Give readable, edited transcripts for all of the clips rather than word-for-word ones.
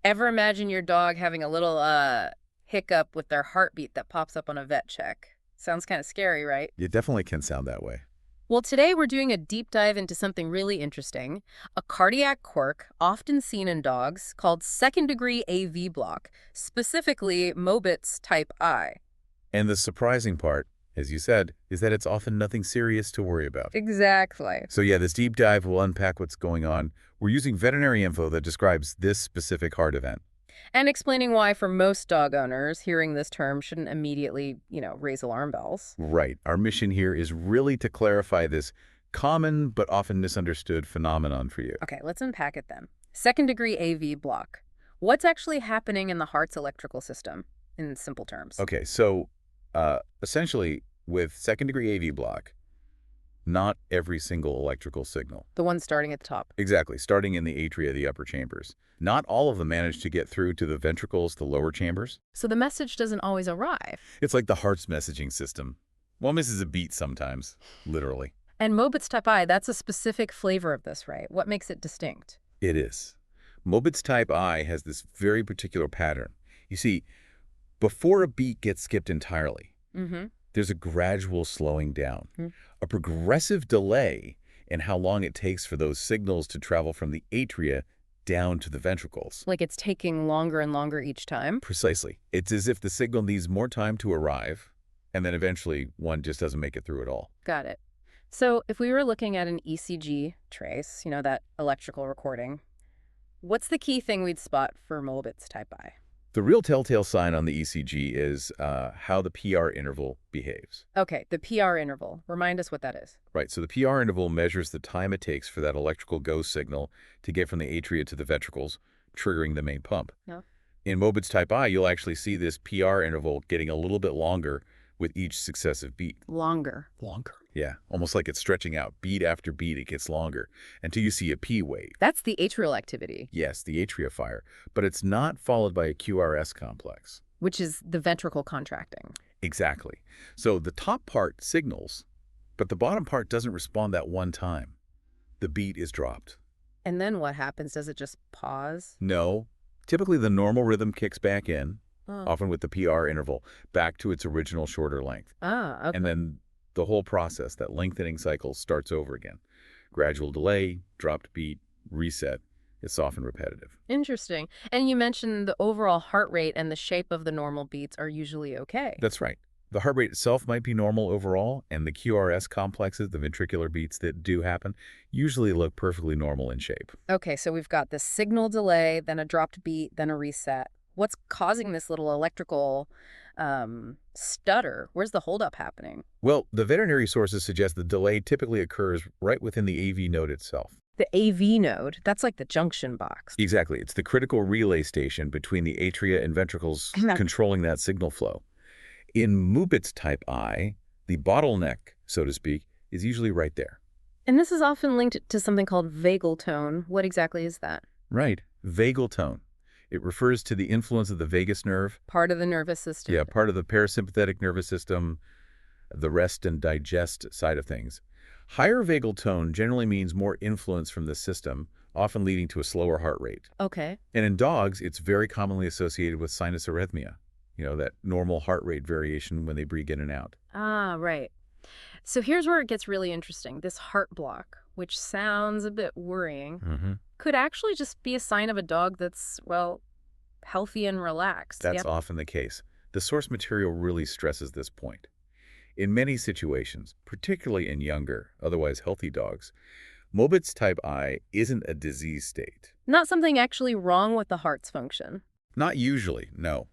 Ever imagine your dog having a little hiccup with their heartbeat that pops up on a vet check? Sounds kind of scary, right? It definitely can sound that way. Well, today we're doing a deep dive into something really interesting, a cardiac quirk often seen in dogs called second-degree AV block, specifically Mobitz type I. And the surprising part, as you said, is that it's often nothing serious to worry about. Exactly. So yeah, this deep dive will unpack what's going on. We're using veterinary info that describes this specific heart event. And explaining why for most dog owners, hearing this term shouldn't immediately, raise alarm bells. Right. Our mission here is really to clarify this common but often misunderstood phenomenon for you. Okay, let's unpack it then. Second-degree AV block. What's actually happening in the heart's electrical system, in simple terms? Okay, so essentially with second-degree AV block, not every single electrical signal. The one starting at the top. Exactly, starting in the atria, the upper chambers. Not all of them manage to get through to the ventricles, the lower chambers. So the message doesn't always arrive. It's like the heart's messaging system. One misses a beat sometimes, literally. And Mobitz type I, that's a specific flavor of this, right? What makes it distinct? It is. Mobitz type I has this very particular pattern. You see, before a beat gets skipped entirely, Mm-hmm. there's a gradual slowing down, Mm. a progressive delay in how long it takes for those signals to travel from the atria down to the ventricles. Like it's taking longer and longer each time? Precisely. It's as if the signal needs more time to arrive, and then eventually one just doesn't make it through at all. Got it. So if we were looking at an ECG trace, that electrical recording, what's the key thing we'd spot for Mobitz type I? The real telltale sign on the ECG is how the PR interval behaves. Okay, the PR interval. Remind us what that is. Right, so the PR interval measures the time it takes for that electrical go signal to get from the atria to the ventricles, triggering the main pump. No. In Mobitz type I, you'll actually see this PR interval getting a little bit longer with each successive beat. Longer. Longer? Yeah, almost like it's stretching out. Beat after beat, it gets longer until you see a P wave. That's the atrial activity, Yes, the atria fire, but it's not followed by a QRS complex. which is the ventricle contracting. Exactly. So the top part signals, but the bottom part doesn't respond that one time. The beat is dropped. And then what happens? Does it just pause? No. Typically, the normal rhythm kicks back in, Oh. often with the PR interval, back to its original shorter length. Ah, okay. And then the whole process, that lengthening cycle, starts over again. Gradual delay, dropped beat, reset. It's often repetitive. Interesting. And you mentioned the overall heart rate and the shape of the normal beats are usually okay. That's right. The heart rate itself might be normal overall, and the QRS complexes, the ventricular beats that do happen, usually look perfectly normal in shape. Okay, so we've got this signal delay, then a dropped beat, then a reset. What's causing this little electrical stutter? Where's the holdup happening? Well, the veterinary sources suggest the delay typically occurs right within the AV node itself. The AV node, that's like the junction box. Exactly. It's the critical relay station between the atria and ventricles controlling that signal flow. In Mobitz type I, the bottleneck, so to speak, is usually right there. And this is often linked to something called vagal tone. What exactly is that? Right. Vagal tone. It refers to the influence of the vagus nerve. Part of the nervous system. Yeah, part of the parasympathetic nervous system, the rest and digest side of things. Higher vagal tone generally means more influence from the system, often leading to a slower heart rate. Okay. And in dogs, it's very commonly associated with sinus arrhythmia, that normal heart rate variation when they breathe in and out. Ah, right. So here's where it gets really interesting. This heart block, which sounds a bit worrying, could actually just be a sign of a dog that's, well, healthy and relaxed. That's Yep. often the case. The source material really stresses this point. In many situations, particularly in younger, otherwise healthy dogs, Mobitz type I isn't a disease state. Not something actually wrong with the heart's function. Not usually, no.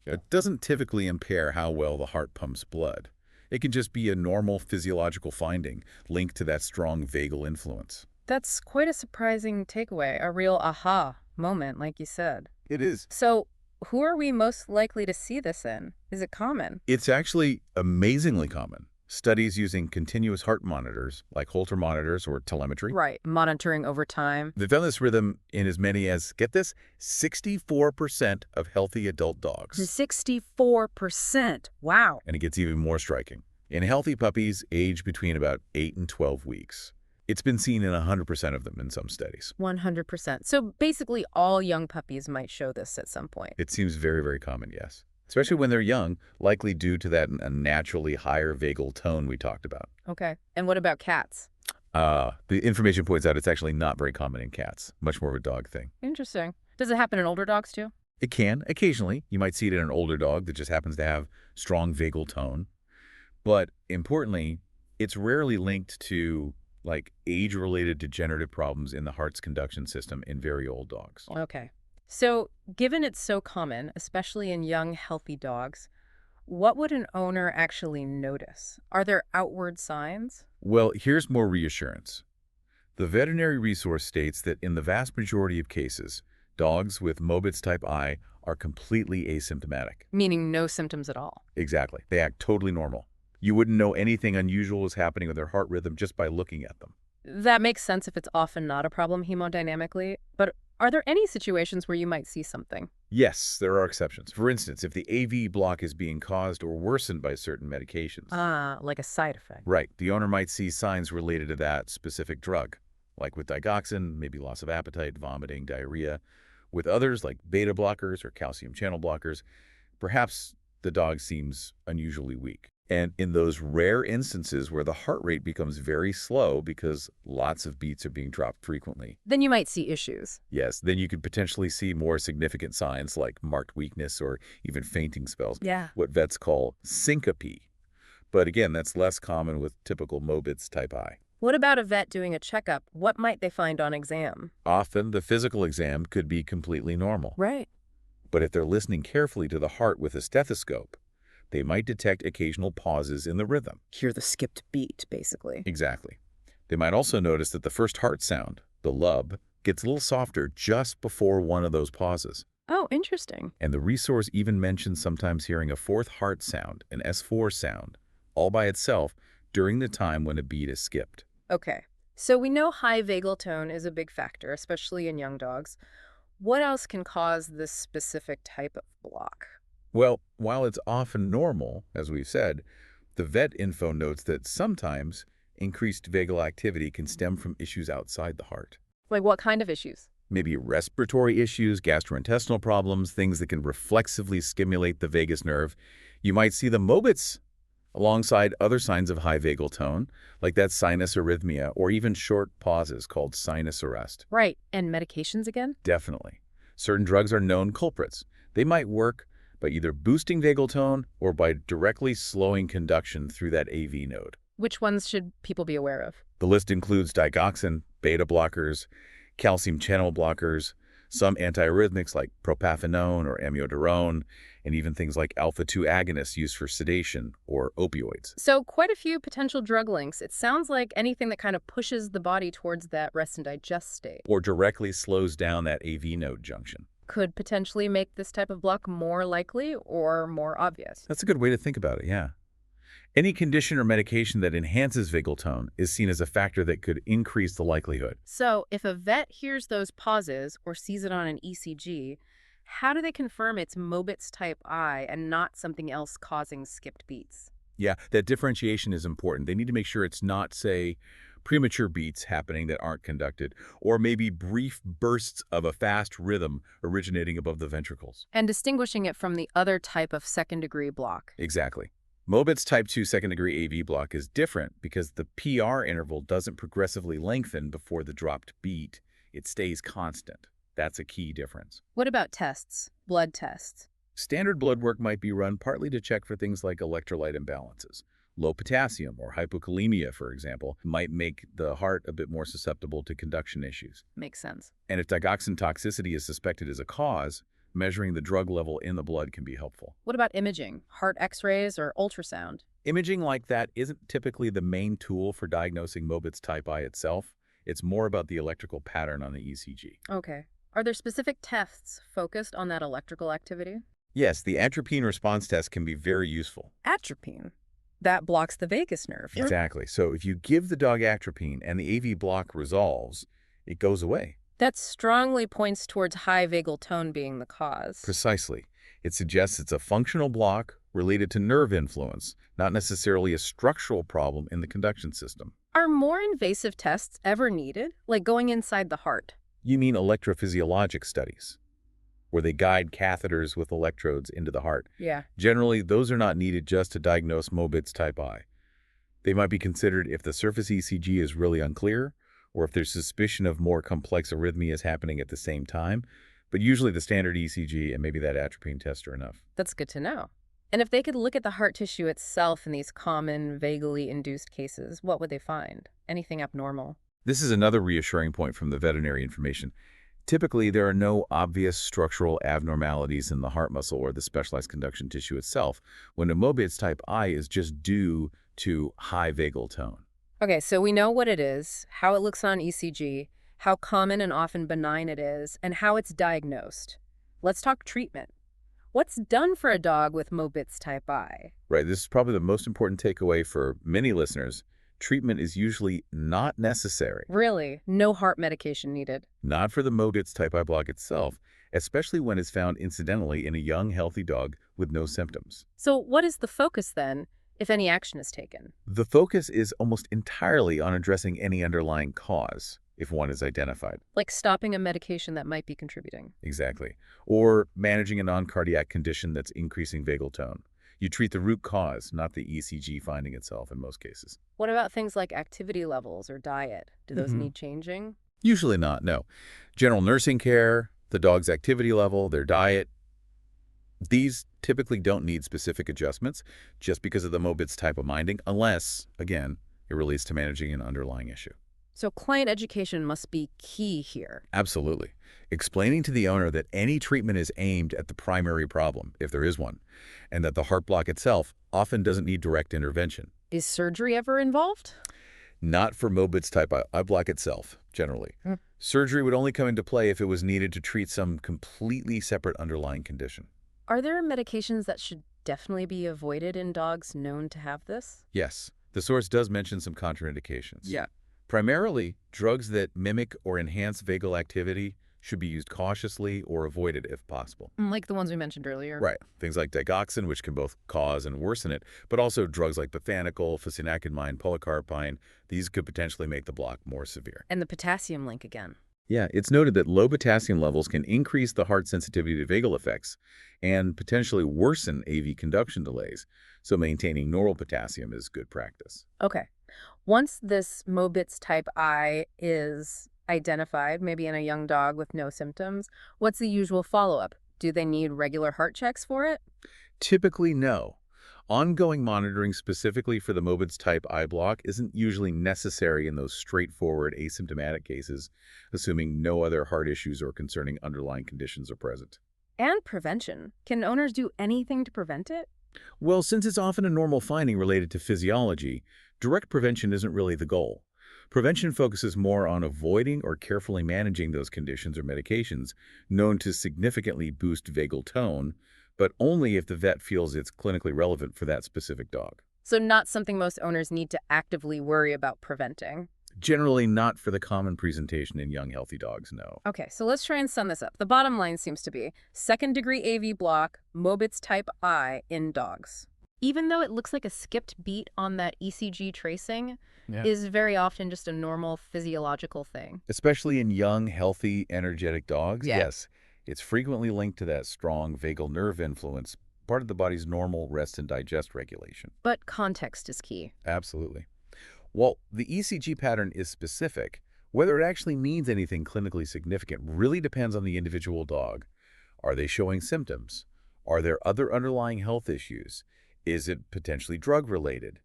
It doesn't typically impair how well the heart pumps blood. It can just be a normal physiological finding linked to that strong vagal influence. That's quite a surprising takeaway, a real aha moment, like you said. It is. So who are we most likely to see this in? Is it common? It's actually amazingly common. Studies using continuous heart monitors, like Holter monitors or telemetry, Right, monitoring over time. they found this rhythm in as many as, get this, 64% of healthy adult dogs. 64%. Wow. And it gets even more striking. In healthy puppies aged between about 8 and 12 weeks. It's been seen in 100% of them in some studies. 100%. So basically all young puppies might show this at some point. It seems very, very common, yes. Especially when they're young, likely due to that naturally higher vagal tone we talked about. Okay. And what about cats? The information points out it's actually not very common in cats, much more of a dog thing. Interesting. Does it happen in older dogs too? It can, occasionally. You might see it in an older dog that just happens to have strong vagal tone. But importantly, it's rarely linked to like age-related degenerative problems in the heart's conduction system in very old dogs. Okay. So given it's so common, especially in young, healthy dogs, what would an owner actually notice? Are there outward signs? Well, here's more reassurance. The veterinary resource states that in the vast majority of cases, dogs with Mobitz type I are completely asymptomatic. Meaning no symptoms at all. Exactly. They act totally normal. You wouldn't know anything unusual is happening with their heart rhythm just by looking at them. That makes sense if it's often not a problem hemodynamically, but are there any situations where you might see something? Yes, there are exceptions. For instance, if the AV block is being caused or worsened by certain medications. Ah, like a side effect. Right. The owner might see signs related to that specific drug, like with digoxin, maybe loss of appetite, vomiting, diarrhea. With others, like beta blockers or calcium channel blockers, perhaps the dog seems unusually weak. And in those rare instances where the heart rate becomes very slow because lots of beats are being dropped frequently, Then you might see issues. yes, then you could potentially see more significant signs like marked weakness or even fainting spells, Yeah. what vets call syncope. But again, that's less common with typical Mobitz type I. What about a vet doing a checkup? What might they find on exam? Often, the physical exam could be completely normal. Right. But if they're listening carefully to the heart with a stethoscope, they might detect occasional pauses in the rhythm. Hear the skipped beat, basically. Exactly. They might also notice that the first heart sound, the lub, gets a little softer just before one of those pauses. Oh, interesting. And the resource even mentions sometimes hearing a fourth heart sound, an S4 sound, all by itself during the time when a beat is skipped. Okay. So we know high vagal tone is a big factor, especially in young dogs. What else can cause this specific type of block? Well, while it's often normal, as we've said, the vet info notes that sometimes increased vagal activity can stem from issues outside the heart. Like what kind of issues? Maybe respiratory issues, gastrointestinal problems, things that can reflexively stimulate the vagus nerve. You might see the Mobitz alongside other signs of high vagal tone, like that sinus arrhythmia or even short pauses called sinus arrest. Right. And medications again? Definitely. Certain drugs are known culprits. They might work by either boosting vagal tone or by directly slowing conduction through that AV node. Which ones should people be aware of? The list includes digoxin, beta blockers, calcium channel blockers, some antiarrhythmics like propafenone or amiodarone, and even things like alpha-2 agonists used for sedation or opioids. So quite a few potential drug links. It sounds like anything that kind of pushes the body towards that rest and digest state Or directly slows down that AV node junction. could potentially make this type of block more likely or more obvious. That's a good way to think about it, yeah. Any condition or medication that enhances vagal tone is seen as a factor that could increase the likelihood. So if a vet hears those pauses or sees it on an ECG, how do they confirm it's Mobitz type I and not something else causing skipped beats? Yeah, that differentiation is important. They need to make sure it's not, say, premature beats happening that aren't conducted, or maybe brief bursts of a fast rhythm originating above the ventricles. And distinguishing it from the other type of second-degree block. Exactly. Mobitz type 2 second-degree AV block is different because the PR interval doesn't progressively lengthen before the dropped beat. It stays constant. That's a key difference. What about tests? Blood tests? Standard blood work might be run partly to check for things like electrolyte imbalances. Low potassium or hypokalemia, for example, might make the heart a bit more susceptible to conduction issues. Makes sense. And if digoxin toxicity is suspected as a cause, measuring the drug level in the blood can be helpful. What about imaging? Heart x-rays or ultrasound? Imaging like that isn't typically the main tool for diagnosing Mobitz type I itself. It's more about the electrical pattern on the ECG. Okay. Are there specific tests focused on that electrical activity? Yes, the atropine response test can be very useful. Atropine. That blocks the vagus nerve. Exactly. So if you give the dog atropine and the AV block resolves, it goes away. That strongly points towards high vagal tone being the cause. Precisely. It suggests it's a functional block related to nerve influence, not necessarily a structural problem in the conduction system. Are more invasive tests ever needed, like going inside the heart? You mean electrophysiologic studies, where they guide catheters with electrodes into the heart. Yeah. Generally, those are not needed just to diagnose Mobitz type I. They might be considered if the surface ECG is really unclear, or if there's suspicion of more complex arrhythmias happening at the same time, but usually the standard ECG and maybe that atropine test are enough. That's good to know. And if they could look at the heart tissue itself in these common, vagally induced cases, what would they find? Anything abnormal? This is another reassuring point from the veterinary information. Typically, there are no obvious structural abnormalities in the heart muscle or the specialized conduction tissue itself, when a Mobitz type I is just due to high vagal tone. Okay, so we know what it is, how it looks on ECG, how common and often benign it is, and how it's diagnosed. Let's talk treatment. What's done for a dog with Mobitz type I? Right, this is probably the most important takeaway for many listeners. Treatment is usually not necessary. Really? No heart medication needed? Not for the Mobitz type I block itself, especially when it's found incidentally in a young, healthy dog with no symptoms. So what is the focus then, if any action is taken? The focus is almost entirely on addressing any underlying cause, if one is identified. Like stopping a medication that might be contributing? Exactly. Or managing a non-cardiac condition that's increasing vagal tone. You treat the root cause, not the ECG finding itself in most cases. What about things like activity levels or diet? Do those Mhm. need changing? Usually not, no. General nursing care, the dog's activity level, their diet, these typically don't need specific adjustments just because of the Mobitz type of minding, unless, again, it relates to managing an underlying issue. So client education must be key here. Absolutely. Explaining to the owner that any treatment is aimed at the primary problem, if there is one, and that the heart block itself often doesn't need direct intervention. Is surgery ever involved? Not for Mobitz type I block itself, generally. Mm. Surgery would only come into play if it was needed to treat some completely separate underlying condition. Are there medications that should definitely be avoided in dogs known to have this? Yes, the source does mention some contraindications. Yeah. Primarily, drugs that mimic or enhance vagal activity should be used cautiously or avoided if possible. Like the ones we mentioned earlier. Right. Things like digoxin, which can both cause and worsen it, but also drugs like bethanical, physonacamide, policarpine, these could potentially make the block more severe. And the potassium link again. Yeah, it's noted that low potassium levels can increase the heart sensitivity to vagal effects and potentially worsen AV conduction delays, so maintaining normal potassium is good practice. Okay. Once this Mobitz type I is identified, maybe in a young dog with no symptoms, what's the usual follow-up? Do they need regular heart checks for it? Typically, no. Ongoing monitoring specifically for the Mobitz type I block isn't usually necessary in those straightforward asymptomatic cases, assuming no other heart issues or concerning underlying conditions are present. And prevention. Can owners do anything to prevent it? Well, since it's often a normal finding related to physiology, direct prevention isn't really the goal. Prevention focuses more on avoiding or carefully managing those conditions or medications known to significantly boost vagal tone, but only if the vet feels it's clinically relevant for that specific dog. So not something most owners need to actively worry about preventing. Generally not for the common presentation in young, healthy dogs, no. Okay, so let's try and sum this up. The bottom line seems to be second-degree AV block, Mobitz type I in dogs. Even though it looks like a skipped beat on that ECG tracing, is very often just a normal physiological thing. Especially in young, healthy, energetic dogs, Yeah. yes. It's frequently linked to that strong vagal nerve influence, part of the body's normal rest and digest regulation. But context is key. Absolutely. While the ECG pattern is specific, whether it actually means anything clinically significant really depends on the individual dog. Are they showing symptoms? Are there other underlying health issues? Is it potentially drug-related?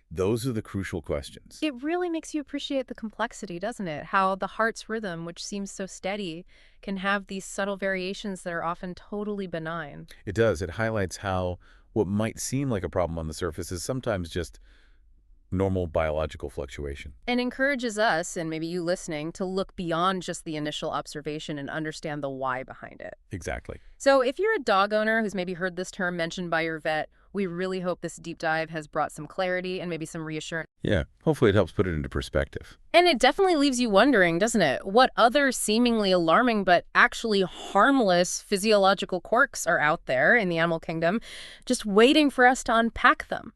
Those are the crucial questions. It really makes you appreciate the complexity, doesn't it? How the heart's rhythm, which seems so steady, can have these subtle variations that are often totally benign. It does. It highlights how what might seem like a problem on the surface is sometimes just normal biological fluctuation. And encourages us, and maybe you listening, to look beyond just the initial observation and understand the why behind it. Exactly. So if you're a dog owner who's maybe heard this term mentioned by your vet, we really hope this deep dive has brought some clarity and maybe some reassurance. Yeah, hopefully it helps put it into perspective. And it definitely leaves you wondering, doesn't it? What other seemingly alarming but actually harmless physiological quirks are out there in the animal kingdom, just waiting for us to unpack them?